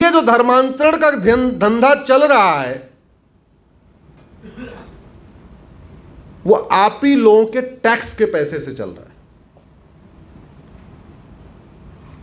ये जो धर्मांतरण का धंधा चल रहा है वो आप ही लोगों के टैक्स के पैसे से चल रहा है।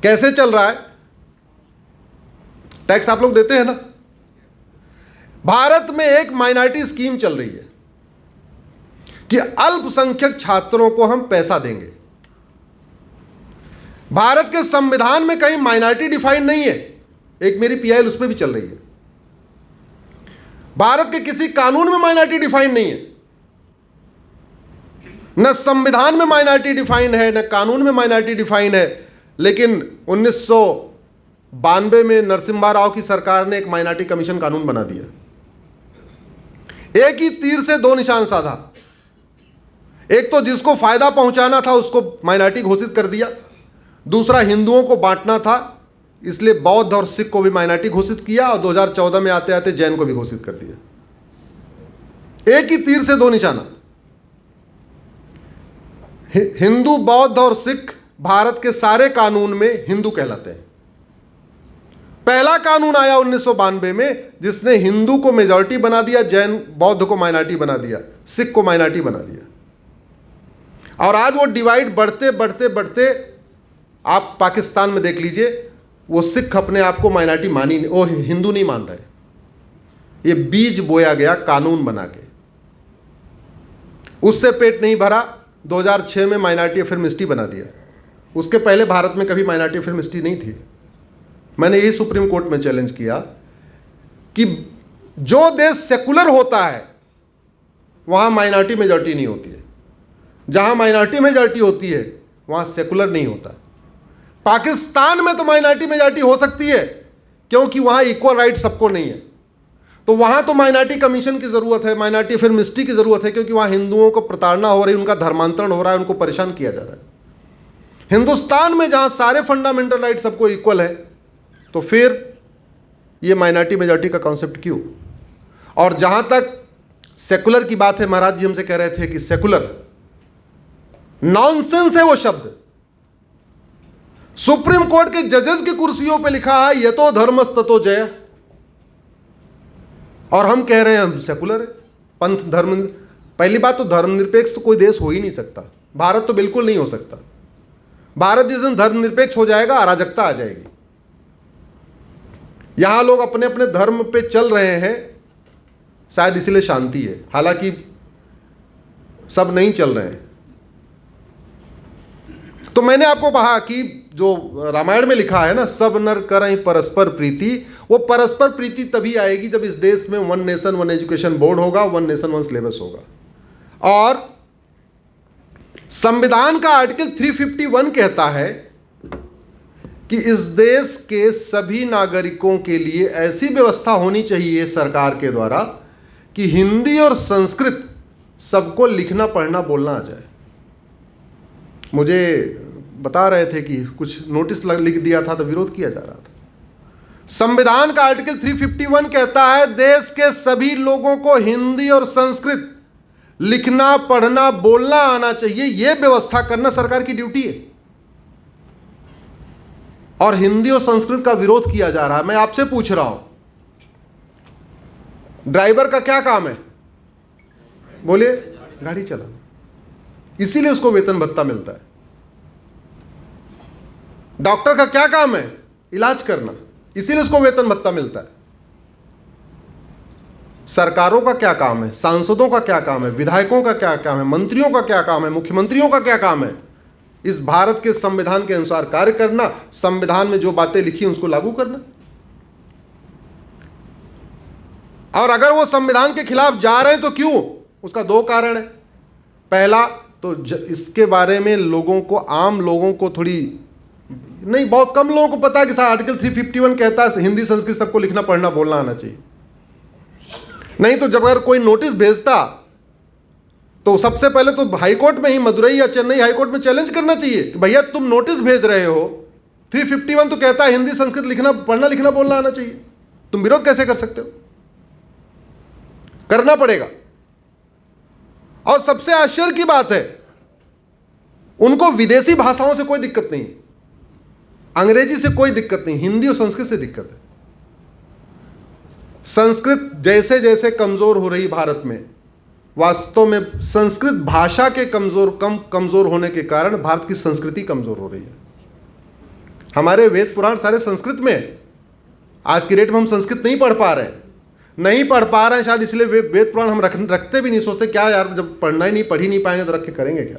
कैसे चल रहा है? टैक्स आप लोग देते हैं ना। भारत में एक माइनॉरिटी स्कीम चल रही है कि अल्पसंख्यक छात्रों को हम पैसा देंगे। भारत के संविधान में कहीं माइनॉरिटी डिफाइन नहीं है। एक मेरी पीआईएल उस पर भी चल रही है। भारत के किसी कानून में माइनॉरिटी डिफाइन नहीं है, न संविधान में माइनॉरिटी डिफाइन है, न कानून में माइनॉरिटी डिफाइन है। लेकिन 1992 में नरसिम्हा राव की सरकार ने एक माइनॉरिटी कमीशन कानून बना दिया। एक ही तीर से दो निशान साधा। एक तो जिसको फायदा पहुंचाना था उसको माइनॉरिटी घोषित कर दिया, दूसरा हिंदुओं को बांटना था इसलिए बौद्ध और सिख को भी माइनॉरिटी घोषित किया, और 2014 में आते आते जैन को भी घोषित कर दिया। एक ही तीर से दो निशाना। हिंदू, बौद्ध और सिख भारत के सारे कानून में हिंदू कहलाते हैं। पहला कानून आया 1992 में जिसने हिंदू को मेजॉरिटी बना दिया, जैन बौद्ध को माइनॉरिटी बना दिया, सिख को माइनॉरिटी बना दिया। और आज वो डिवाइड बढ़ते बढ़ते बढ़ते आप पाकिस्तान में देख लीजिए, वो सिख अपने आप को माइनॉरिटी मानी नहीं, वो हिंदू नहीं मान रहे। ये बीज बोया गया कानून बना के, उससे पेट नहीं भरा। 2006 में माइनॉरिटी अफेयर मिनिस्ट्री बना दिया। उसके पहले भारत में कभी माइनॉरिटी अफेयर मिनिस्ट्री नहीं थी। मैंने यही सुप्रीम कोर्ट में चैलेंज किया कि जो देश सेकुलर होता है वहां माइनॉरिटी मेजॉरिटी नहीं होती है, जहां माइनॉरिटी मेजॉरिटी होती है वहां सेकुलर नहीं होता। पाकिस्तान में तो माइनॉरिटी मेजॉरिटी हो सकती है क्योंकि वहां इक्वल राइट सबको नहीं है, तो वहां तो माइनॉरिटी कमीशन की जरूरत है, माइनॉरिटी अफेयर मिनिस्ट्री की जरूरत है, क्योंकि वहां हिंदुओं को प्रताड़ना हो रही है, उनका धर्मांतरण हो रहा है, उनको परेशान किया जा रहा है। हिंदुस्तान में जहां सारे फंडामेंटल राइट सबको इक्वल है, तो फिर ये माइनॉरिटी मेजॉरिटी का कॉन्सेप्ट क्यों? और जहां तक सेकुलर की बात है, महाराज जी हमसे कह रहे थे कि सेकुलर नॉनसेंस है वो शब्द। सुप्रीम कोर्ट के जजेस की कुर्सियों पे लिखा है यतो धर्मस्ततो जय, और हम कह रहे हैं हम सेकुलर है, पंथ धर्म। पहली बात तो धर्मनिरपेक्ष तो कोई देश हो ही नहीं सकता, भारत तो बिल्कुल नहीं हो सकता। भारत जिस दिन धर्मनिरपेक्ष हो जाएगा अराजकता आ जाएगी। यहां लोग अपने अपने धर्म पे चल रहे हैं, शायद इसीलिए शांति है, हालांकि सब नहीं चल रहे हैं। तो मैंने आपको कहा कि जो रामायण में लिखा है ना, सब नर करहीं परस्पर प्रीति, वो परस्पर प्रीति तभी आएगी जब इस देश में one nation one education board होगा, वन नेशन वन सिलेबस होगा। और संविधान का आर्टिकल 351 कहता है कि इस देश के सभी नागरिकों के लिए ऐसी व्यवस्था होनी चाहिए सरकार के द्वारा कि हिंदी और संस्कृत सबको लिखना पढ़ना बोलना आ जाए। मुझे बता रहे थे कि कुछ नोटिस लिख दिया था तो विरोध किया जा रहा था। संविधान का आर्टिकल 351 कहता है देश के सभी लोगों को हिंदी और संस्कृत लिखना पढ़ना बोलना आना चाहिए, यह व्यवस्था करना सरकार की ड्यूटी है। और हिंदी और संस्कृत का विरोध किया जा रहा है। मैं आपसे पूछ रहा हूं, ड्राइवर का क्या काम है? बोलिए, गाड़ी चलाना, इसीलिए उसको वेतन भत्ता मिलता है। डॉक्टर का क्या काम है? इलाज करना, इसीलिए उसको वेतन भत्ता मिलता है। सरकारों का क्या काम है? सांसदों का क्या काम है? विधायकों का क्या काम है? मंत्रियों का क्या काम है? मुख्यमंत्रियों का क्या काम है? इस भारत के संविधान के अनुसार कार्य करना, संविधान में जो बातें लिखी हैं उसको लागू करना। और अगर वो संविधान के खिलाफ जा रहे हैं तो क्यों? उसका दो कारण है। पहला तो इसके बारे में लोगों को, आम लोगों को थोड़ी नहीं, बहुत कम लोगों को पता है कि आर्टिकल 351 कहता है हिंदी संस्कृत सबको लिखना पढ़ना बोलना आना चाहिए। नहीं तो जब अगर कोई नोटिस भेजता तो सबसे पहले तो हाईकोर्ट में ही, मदुरई या चेन्नई हाईकोर्ट में चैलेंज करना चाहिए कि भैया तुम नोटिस भेज रहे हो, 351 तो कहता है हिंदी संस्कृत लिखना पढ़ना लिखना बोलना आना चाहिए, तुम विरोध कैसे कर सकते हो? करना पड़ेगा। और सबसे आश्चर्य की बात है, उनको विदेशी भाषाओं से कोई दिक्कत नहीं, अंग्रेजी से कोई दिक्कत नहीं, हिंदी और संस्कृत से दिक्कत है। संस्कृत जैसे जैसे कमज़ोर हो रही भारत में, वास्तव में संस्कृत भाषा के कमज़ोर होने के कारण भारत की संस्कृति कमज़ोर हो रही है। हमारे वेद पुराण सारे संस्कृत में है। आज की डेट में हम संस्कृत नहीं पढ़ पा रहे हैं, शायद इसलिए वेद पुराण हम रखते भी नहीं, सोचते क्या यार, जब पढ़ ही नहीं पाएंगे तो रख के करेंगे क्या।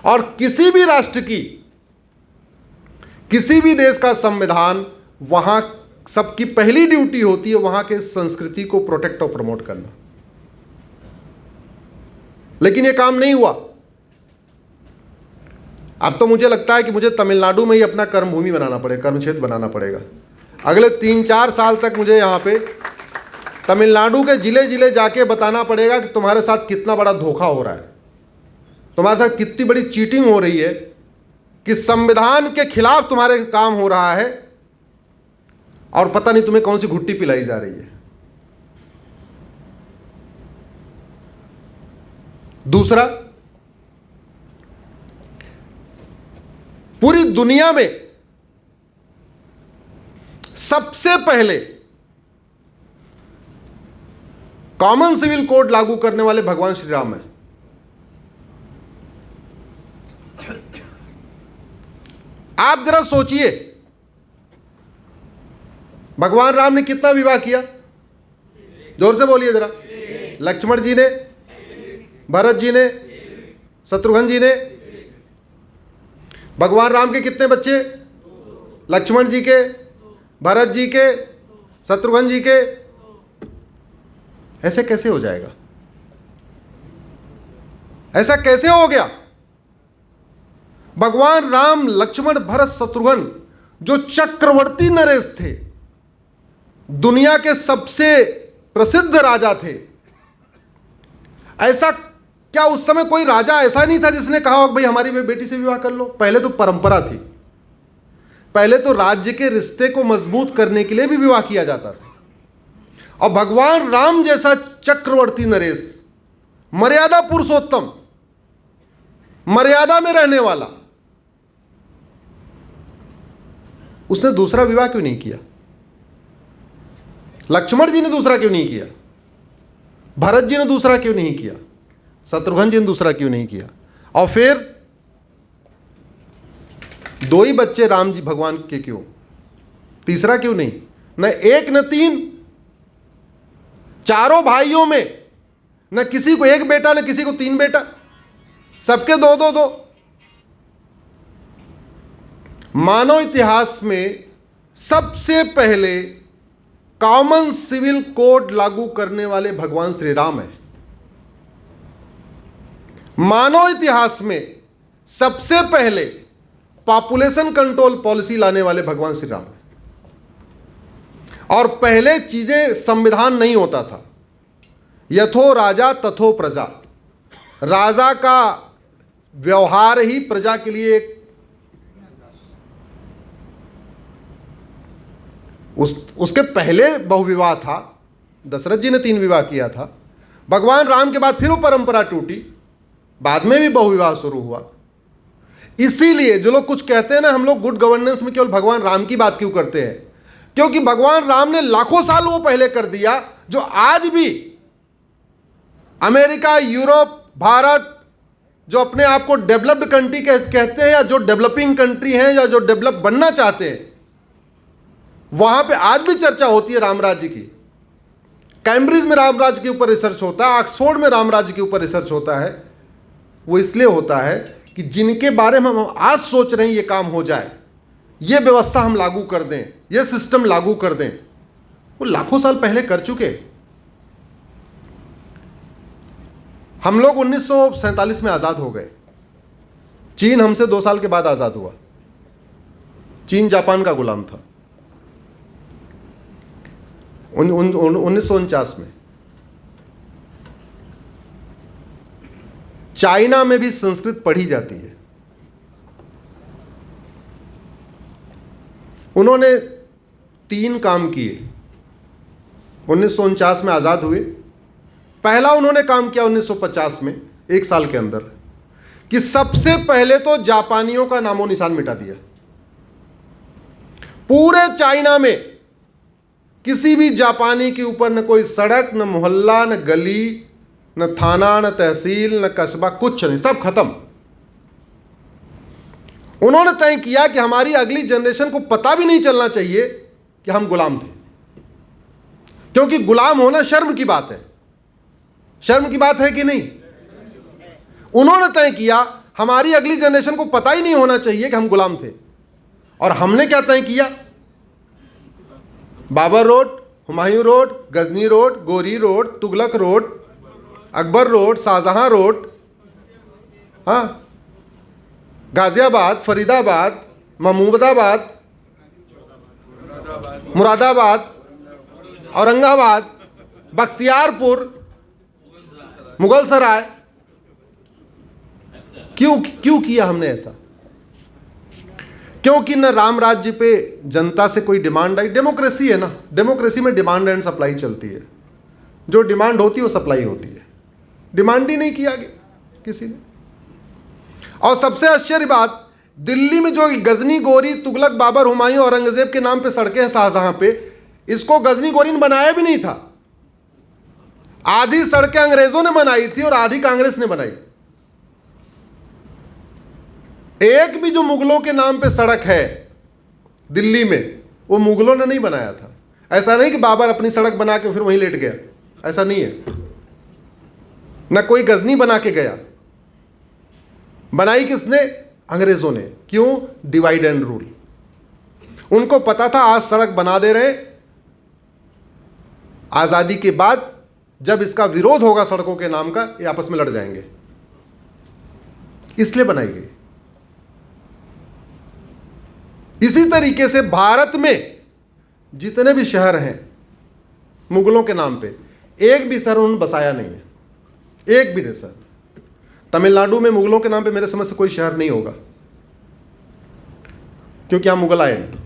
और किसी भी राष्ट्र की, किसी भी देश का संविधान, वहां सबकी पहली ड्यूटी होती है वहां के संस्कृति को प्रोटेक्ट और प्रमोट करना। लेकिन यह काम नहीं हुआ। अब तो मुझे लगता है कि मुझे तमिलनाडु में ही अपना कर्मभूमि बनाना पड़ेगा, कर्मक्षेत्र बनाना पड़ेगा। अगले 3-4 साल तक मुझे यहाँ पे तमिलनाडु के जिले जिले जाके बताना पड़ेगा कि तुम्हारे साथ कितना बड़ा धोखा हो रहा है, तुम्हारे साथ कितनी बड़ी चीटिंग हो रही है, कि संविधान के खिलाफ तुम्हारे काम हो रहा है और पता नहीं तुम्हें कौन सी घुट्टी पिलाई जा रही है। दूसरा, पूरी दुनिया में सबसे पहले कॉमन सिविल कोड लागू करने वाले भगवान श्री राम हैं। आप जरा सोचिए, भगवान राम ने कितना विवाह किया? जोर से बोलिए जरा। लक्ष्मण जी ने, भरत जी ने, शत्रुघ्न जी ने। भगवान राम के कितने बच्चे? लक्ष्मण जी के, भरत जी के, शत्रुघ्न जी के। ऐसे कैसे हो जाएगा? ऐसा कैसे हो गया? भगवान राम, लक्ष्मण, भरत, शत्रुघ्न जो चक्रवर्ती नरेश थे, दुनिया के सबसे प्रसिद्ध राजा थे, ऐसा क्या उस समय कोई राजा ऐसा नहीं था जिसने कहा हो भाई हमारी बेटी से विवाह कर लो? पहले तो परंपरा थी, पहले तो राज्य के रिश्ते को मजबूत करने के लिए भी विवाह किया जाता था। और भगवान राम जैसा चक्रवर्ती नरेश, मर्यादा पुरुषोत्तम, मर्यादा में रहने वाला, उसने दूसरा विवाह क्यों नहीं किया? लक्ष्मण जी ने दूसरा क्यों नहीं किया? भरत जी ने दूसरा क्यों नहीं किया? शत्रुघ्न जी ने दूसरा क्यों नहीं किया? और फिर 2 ही बच्चे राम जी भगवान के क्यों? तीसरा क्यों नहीं? न 1 न 3, चारों भाइयों में न किसी को 1 बेटा, न किसी को 3 बेटा, सबके 2-2-2। मानव इतिहास में सबसे पहले कॉमन सिविल कोड लागू करने वाले भगवान श्री राम हैं। मानव इतिहास में सबसे पहले पॉपुलेशन कंट्रोल पॉलिसी लाने वाले भगवान श्री राम हैं। और पहले चीजें संविधान नहीं होता था, यथो राजा तथो प्रजा। राजा का व्यवहार ही प्रजा के लिए एक उसके पहले बहुविवाह था। दशरथ जी ने 3 विवाह किया था। भगवान राम के बाद फिर वो परंपरा टूटी, बाद में भी बहुविवाह शुरू हुआ। इसीलिए जो लोग कुछ कहते हैं ना, हम लोग गुड गवर्नेंस में केवल भगवान राम की बात क्यों करते हैं? क्योंकि भगवान राम ने लाखों साल वो पहले कर दिया जो आज भी अमेरिका, यूरोप, भारत जो अपने आप को डेवलप्ड कंट्री कहते हैं, या जो डेवलपिंग कंट्री हैं, या जो डेवलप बनना चाहते हैं, वहां पे आज भी चर्चा होती है राम राज्य की। कैम्ब्रिज में राम राज्य के ऊपर रिसर्च होता है, ऑक्सफोर्ड में राम राज्य के ऊपर रिसर्च होता है। वो इसलिए होता है कि जिनके बारे में हम आज सोच रहे हैं ये काम हो जाए, ये व्यवस्था हम लागू कर दें, ये सिस्टम लागू कर दें, वो लाखों साल पहले कर चुके। हम लोग 1947 में आज़ाद हो गए। चीन हमसे 2 साल के बाद आज़ाद हुआ। चीन जापान का गुलाम था 1949 में। चाइना में भी संस्कृत पढ़ी जाती है। उन्होंने 3 काम किए। 1949 में आज़ाद हुए। पहला उन्होंने काम किया 1950 में, 1 साल के अंदर, कि सबसे पहले तो जापानियों का नामो निशान मिटा दिया। पूरे चाइना में किसी भी जापानी के ऊपर न कोई सड़क, न मोहल्ला, न गली, न थाना, न तहसील, न कस्बा, कुछ नहीं, सब खत्म। उन्होंने तय किया कि हमारी अगली जनरेशन को पता भी नहीं चलना चाहिए कि हम गुलाम थे, क्योंकि गुलाम होना शर्म की बात है। शर्म की बात है कि नहीं? उन्होंने तय किया हमारी अगली जनरेशन को पता ही नहीं होना चाहिए कि हम गुलाम थे। और हमने क्या तय किया? Babar road, Humayun road, Ghazni road, Ghori road, Tughlaq road, Akbar road, Shahjahan road, हाँ, गाजियाबाद, फरीदाबाद, महमूदाबाद, मुरादाबाद, औरंगाबाद, बख्तियारपुर, मुगल सराय। क्यों किया हमने ऐसा? क्योंकि न राम राज्य पे जनता से कोई डिमांड आई। डेमोक्रेसी है ना, डेमोक्रेसी में डिमांड एंड सप्लाई चलती है। जो डिमांड होती है वो सप्लाई होती है। डिमांड ही नहीं किया आगे किसी ने। और सबसे आश्चर्य बात, दिल्ली में जो गजनी, गोरी, तुगलक, बाबर, हुमायूं, औरंगजेब के नाम पे सड़कें हैं शाहजहां पे, इसको गजनी गोरी ने बनाया भी नहीं था। आधी सड़कें अंग्रेजों ने बनाई थी और आधी कांग्रेस ने बनाई। एक भी जो मुगलों के नाम पे सड़क है दिल्ली में, वो मुगलों ने नहीं बनाया था। ऐसा नहीं कि बाबर अपनी सड़क बना के फिर वहीं लेट गया, ऐसा नहीं है। ना कोई गजनी बना के गया। बनाई किसने? अंग्रेजों ने। क्यों? Divide and rule. उनको पता था आज सड़क बना दे रहे, आजादी के बाद जब इसका विरोध होगा सड़कों के नाम का, ये आपस में लड़ जाएंगे, इसलिए बनाई गई। इसी तरीके से भारत में जितने भी शहर हैं मुगलों के नाम पे, एक भी शहर उन्होंने बसाया नहीं है, एक भी नहीं शहर। तमिलनाडु में मुगलों के नाम पे मेरे समझ से कोई शहर नहीं होगा, क्योंकि यहां मुगल आए नहीं।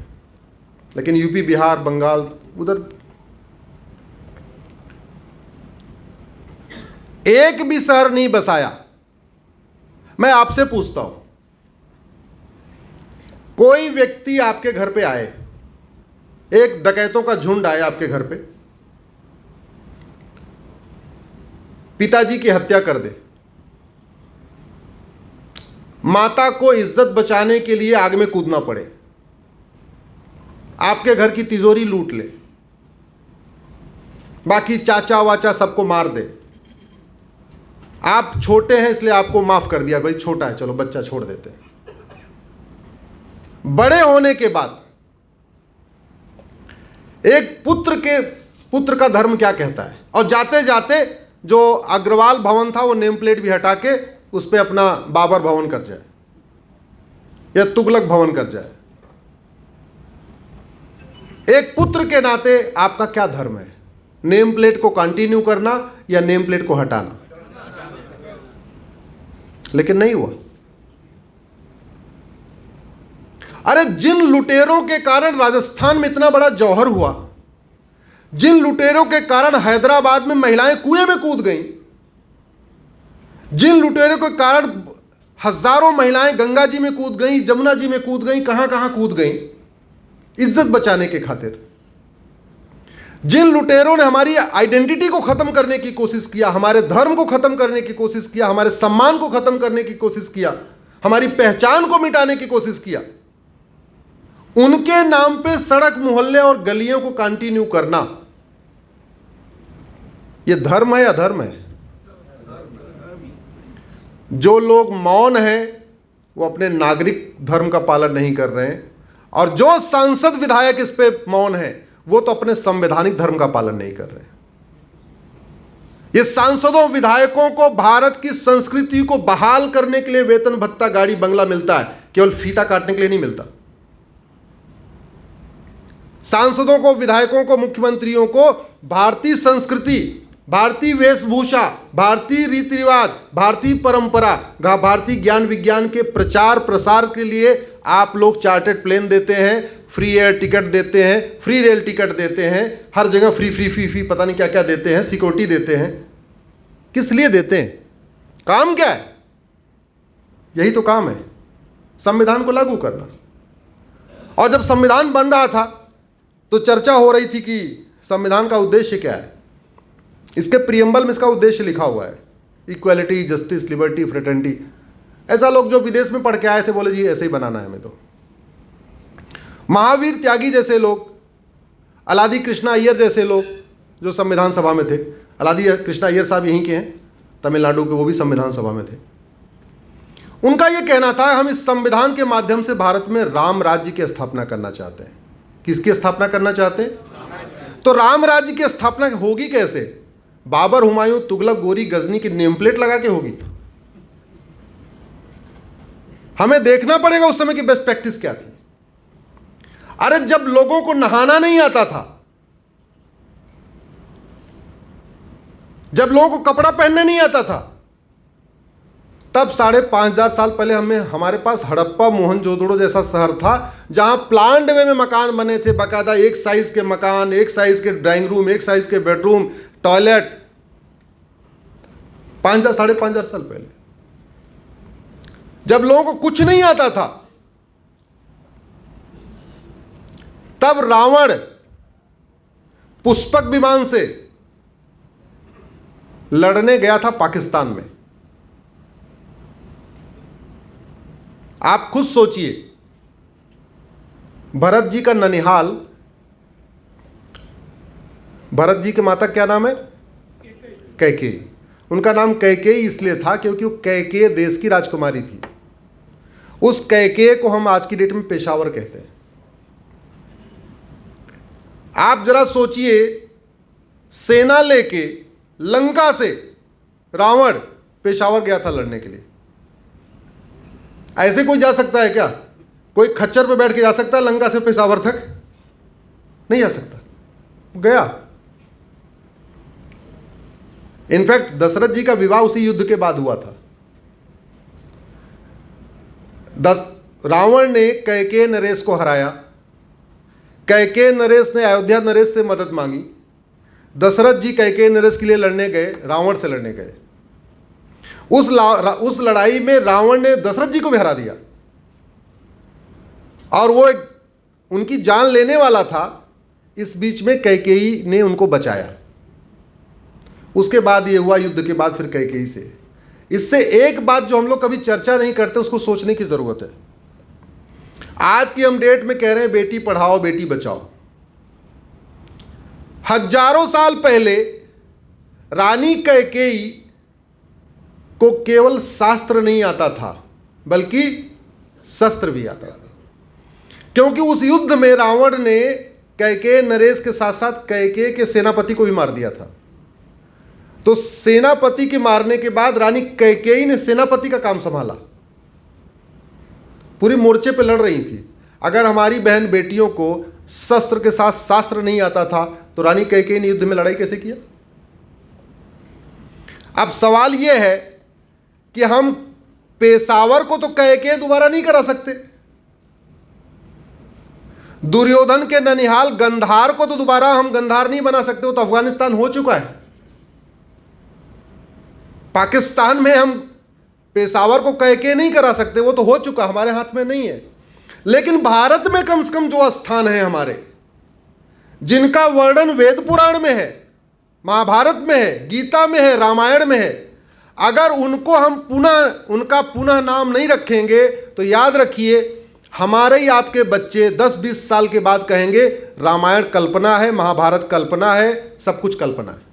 लेकिन यूपी, बिहार, बंगाल, उधर एक भी शहर नहीं बसाया। मैं आपसे पूछता हूं, कोई व्यक्ति आपके घर पे आए, एक डकैतों का झुंड आए आपके घर पे, पिताजी की हत्या कर दे, माता को इज्जत बचाने के लिए आग में कूदना पड़े, आपके घर की तिजोरी लूट ले, बाकी चाचा वाचा सबको मार दे, आप छोटे हैं इसलिए आपको माफ कर दिया, भाई छोटा है चलो बच्चा छोड़ देते हैं। बड़े होने के बाद एक पुत्र का धर्म क्या कहता है, और जाते जाते जो अग्रवाल भवन था वो नेम प्लेट भी हटा के उस पर अपना बाबर भवन कर जाए या तुगलक भवन कर जाए। एक पुत्र के नाते आपका क्या धर्म है? नेम प्लेट को कंटिन्यू करना या नेम प्लेट को हटाना? लेकिन नहीं हुआ। अरे जिन लुटेरों के कारण राजस्थान में इतना बड़ा जौहर हुआ, जिन लुटेरों के कारण हैदराबाद में महिलाएं कुएं में कूद गईं, जिन लुटेरों के कारण हजारों महिलाएं गंगा जी में कूद गईं, जमुना जी में कूद गईं, कहां कहां कूद गईं इज्जत बचाने के खातिर, जिन लुटेरों ने हमारी आइडेंटिटी को खत्म करने की कोशिश किया, हमारे धर्म को खत्म करने की कोशिश किया, हमारे सम्मान को खत्म करने की कोशिश किया, हमारी पहचान को मिटाने की कोशिश किया, उनके नाम पे सड़क, मोहल्ले और गलियों को कंटिन्यू करना, यह धर्म है या अधर्म है? जो लोग मौन हैं वो अपने नागरिक धर्म का पालन नहीं कर रहे हैं, और जो सांसद विधायक इस पे मौन है वो तो अपने संवैधानिक धर्म का पालन नहीं कर रहे। ये सांसदों, विधायकों को भारत की संस्कृति को बहाल करने के लिए वेतन भत्ता, गाड़ी बंगला मिलता है, केवल फीता काटने के लिए नहीं मिलता। सांसदों को, विधायकों को, मुख्यमंत्रियों को भारतीय संस्कृति, भारतीय वेशभूषा, भारतीय रीति रिवाज, भारतीय परंपरा, भारतीय ज्ञान विज्ञान के प्रचार प्रसार के लिए आप लोग चार्टर्ड प्लेन देते हैं, फ्री एयर टिकट देते हैं, फ्री रेल टिकट देते हैं, हर जगह फ्री फ्री फ्री फ्री पता नहीं क्या क्या देते हैं, सिक्योरिटी देते हैं। किस लिए देते हैं? काम क्या है? यही तो काम है, संविधान को लागू करना। और जब संविधान बन रहा था तो चर्चा हो रही थी कि संविधान का उद्देश्य क्या है। इसके प्रियम्बल में इसका उद्देश्य लिखा हुआ है, इक्वालिटी, जस्टिस, लिबर्टी, फ्रेटर्निटी। ऐसा लोग जो विदेश में पढ़ के आए थे बोले जी ऐसे ही बनाना है हमें। तो महावीर त्यागी जैसे लोग, अलादी कृष्णा अय्यर जैसे लोग जो संविधान सभा में थे, अलादी कृष्णा अय्यर साहब यहीं के हैं, तमिलनाडु के, वो भी संविधान सभा में थे। उनका यह कहना था हम इस संविधान के माध्यम से भारत में राम राज्य की स्थापना करना चाहते हैं। किसकी स्थापना करना चाहते हैं? तो राम राज्य की स्थापना होगी कैसे? बाबर, हुमायूं, तुगलक, गोरी, गजनी की नेम प्लेट लगा के होगी। हमें देखना पड़ेगा उस समय की बेस्ट प्रैक्टिस क्या थी। अरे जब लोगों को नहाना नहीं आता था, जब लोगों को कपड़ा पहनने नहीं आता था, तब 5,500 साल पहले हमारे पास हड़प्पा मोहनजोदड़ो जैसा शहर था जहां प्लान्ड वे में मकान बने थे, बाकायदा एक साइज के मकान, एक साइज के ड्राइंग रूम, एक साइज के बेडरूम, टॉयलेट। 5,000 साल पहले जब लोगों को कुछ नहीं आता था, तब रावण पुष्पक विमान से लड़ने गया था पाकिस्तान में। आप खुद सोचिए, भरत जी का ननिहाल, भरत जी के माता क्या नाम है? कैकेयी। उनका नाम कैकेयी इसलिए था क्योंकि वो कैकेयी देश की राजकुमारी थी। उस कैकेयी को हम आज की डेट में पेशावर कहते हैं। आप जरा सोचिए, सेना लेके लंका से रावण पेशावर गया था लड़ने के लिए। ऐसे कोई जा सकता है क्या? कोई खच्चर पे बैठ के जा सकता है लंका से पेशावर तक? नहीं जा सकता, गया। इनफैक्ट दशरथ जी का विवाह उसी युद्ध के बाद हुआ था। रावण ने कैकेयी नरेश को हराया। कैकेयी नरेश ने अयोध्या नरेश से मदद मांगी। दशरथ जी कैकेयी नरेश के लिए लड़ने गए, रावण से लड़ने गए। उस लड़ाई में रावण ने दशरथ जी को भी हरा दिया और वो उनकी जान लेने वाला था। इस बीच में कैकेयी ने उनको बचाया। उसके बाद ये हुआ, युद्ध के बाद फिर कैकेयी से। इससे एक बात जो हम लोग कभी चर्चा नहीं करते, उसको सोचने की जरूरत है। आज की हम डेट में कह रहे हैं बेटी पढ़ाओ बेटी बचाओ। हजारों साल पहले रानी कैकेयी को केवल शास्त्र नहीं आता था, बल्कि शस्त्र भी आता था। क्योंकि उस युद्ध में रावण ने कैकेयी नरेश के साथ साथ कैकेयी के सेनापति को भी मार दिया था। तो सेनापति के मारने के बाद रानी कैकेयी ने सेनापति का काम संभाला। पूरी मोर्चे पे लड़ रही थी। अगर हमारी बहन बेटियों को शस्त्र के साथ शास्त्र नहीं आता था, तो रानी कैकेयी ने युद्ध में लड़ाई कैसे किया? अब सवाल यह है कि हम पेशावर को तो कैकेयी दोबारा नहीं करा सकते। दुर्योधन के ननिहाल गंधार को तो दोबारा हम गंधार नहीं बना सकते, वो तो अफगानिस्तान हो चुका है। पाकिस्तान में हम पेशावर को कैकेयी नहीं करा सकते, वो तो हो चुका, हमारे हाथ में नहीं है। लेकिन भारत में कम से कम जो स्थान है हमारे, जिनका वर्णन वेद पुराण में है, महाभारत में है, गीता में है, रामायण में है, अगर उनको हम उनका पुनः नाम नहीं रखेंगे तो याद रखिए हमारे ही आपके बच्चे 10-20 साल के बाद कहेंगे रामायण कल्पना है, महाभारत कल्पना है, सब कुछ कल्पना है।